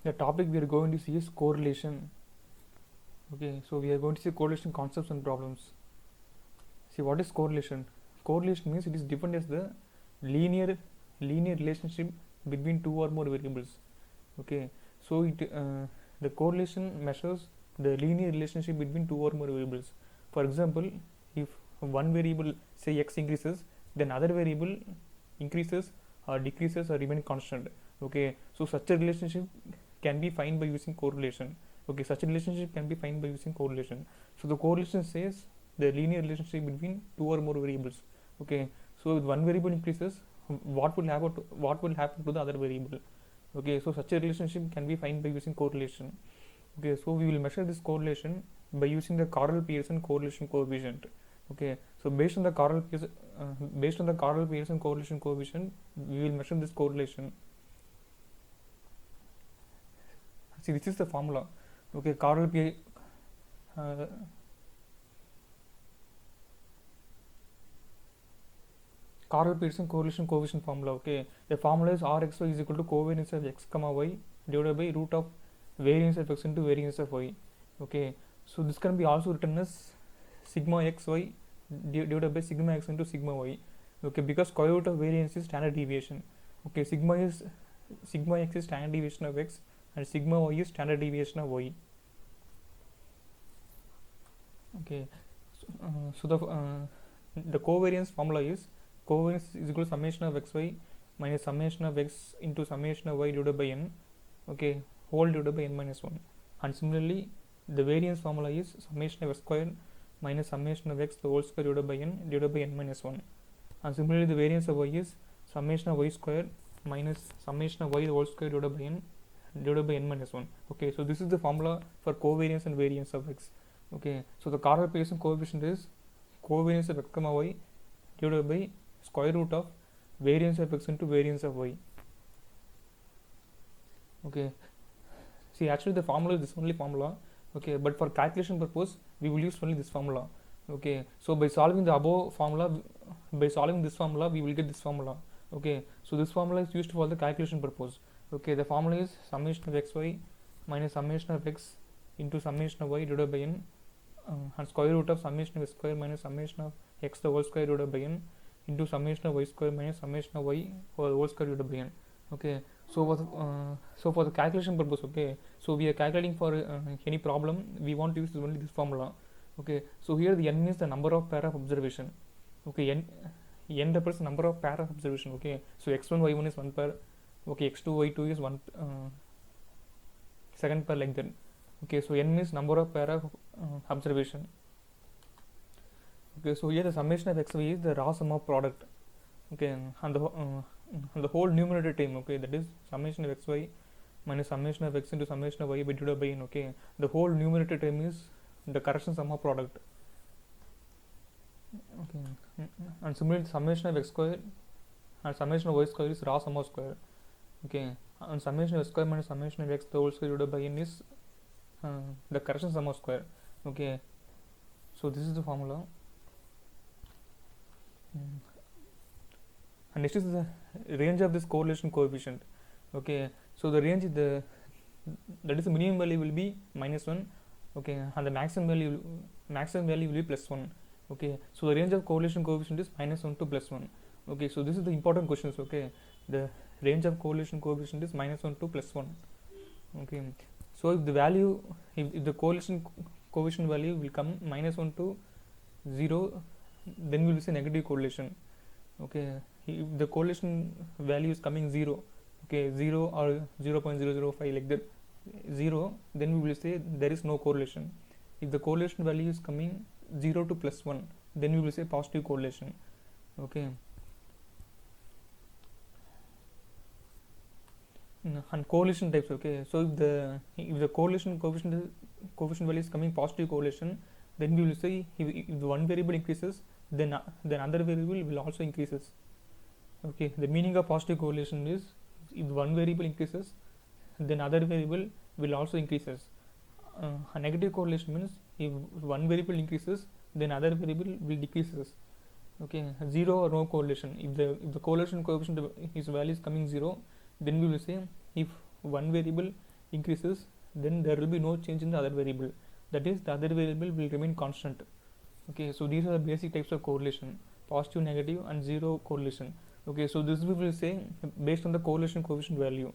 The topic we are going to see is correlation. Okay, so we are going to see correlation concepts and problems. See, what is correlation? Correlation means it is defined as the linear linear relationship between two or more variables. Okay, so the correlation measures the linear relationship between two or more variables. For example, if one variable, say x, increases, then other variable increases or decreases or remain constant. Okay, so such a relationship can be found by using correlation. Okay, such a relationship can be found by using correlation. So the correlation says the linear relationship between two or more variables. Okay, so if one variable increases, what will happen to the other variable? Okay, so such a relationship can be found by using correlation. Okay, so we will measure this correlation by using the Carl-Pearson correlation coefficient. Okay, so based on the Carl-Pearson correlation coefficient, we will measure this correlation. See, this is the formula. Okay, Carl-Pearson correlation coefficient formula. Okay, the formula is Rxy is equal to covariance of x comma y divided by root of variance of x into variance of y. Okay, so this can be also written as sigma xy divided by sigma x into sigma y. Okay, because square root of variance is standard deviation. Okay, sigma x is standard deviation of x and sigma y is standard deviation of y. Okay, so the covariance formula is covariance is equal to summation of xy minus summation of x into summation of y divided by n. Okay, whole divided by n minus 1. And similarly, the variance formula is summation of x square minus summation of x the whole square divided by n minus 1. And similarly, the variance of y is summation of y square minus summation of y the whole square divided by n minus 1. Okay, so this is the formula for covariance and variance of x. Okay, so the Carl-Pearson coefficient is covariance of x comma y divided by square root of variance of x into variance of y. Okay, see, actually the formula is this only formula. Okay, but for calculation purpose we will use only this formula. Okay, so by solving the above formula, by solving this formula, we will get this formula. Okay, so this formula is used for the calculation purpose. Okay, the formula is summation of xy minus summation of x into summation of y divided by n and square root of summation of x square minus summation of x the whole square divided by n into summation of y square minus summation of y whole square divided by n. Okay, so for the calculation purpose, okay, so we are calculating for any problem, we want to use only this formula. Okay, so here the n means the number of pair of observation. Okay, n represents number of pair of observation. Okay, so x1 y1 is one pair. Okay, x2 y2 is one second pair, like that. Okay, so n means number of pair of observation. Okay, so here the summation of xy is the raw sum of product. Okay, and the whole numerator term, okay, that is summation of xy minus summation of x into summation of y by divided by n. Okay, the whole numerator term is the correction sum of product. Okay, and similarly summation of x square and summation of y square is raw sum of square. Okay, and summation of x square minus summation of x the whole square divided by n is the correction sum of square. Okay, so this is the formula. And next is the range of this correlation coefficient. Okay, so the range is that is the minimum value will be -1. Okay, and the maximum value will be +1. Okay, so the range of correlation coefficient is -1 to +1. Okay, so this is the important questions. Okay, the range of correlation coefficient is -1 to +1. Okay, so if the value, if the correlation coefficient value will come -1 to 0, then we will say negative correlation. Okay, if the correlation value is coming 0, okay, 0 or 0.005 like that, 0, then we will say there is no correlation. If the correlation value is coming 0 to +1, then we will say positive correlation. Okay, and correlation types. Okay, so if the correlation coefficient value is coming positive correlation, then we will say if the one variable increases, then other variable will also increases. Okay, the meaning of positive correlation is if one variable increases, then other variable will also increases. A negative correlation means if one variable increases, then other variable will decreases. Okay, 0 or no correlation. If the correlation coefficient is value is coming 0, then we will say if one variable increases, then there will be no change in the other variable, that is the other variable will remain constant. Okay, so these are the basic types of correlation: positive, negative, and zero correlation. Okay, so this we will say based on the correlation coefficient value.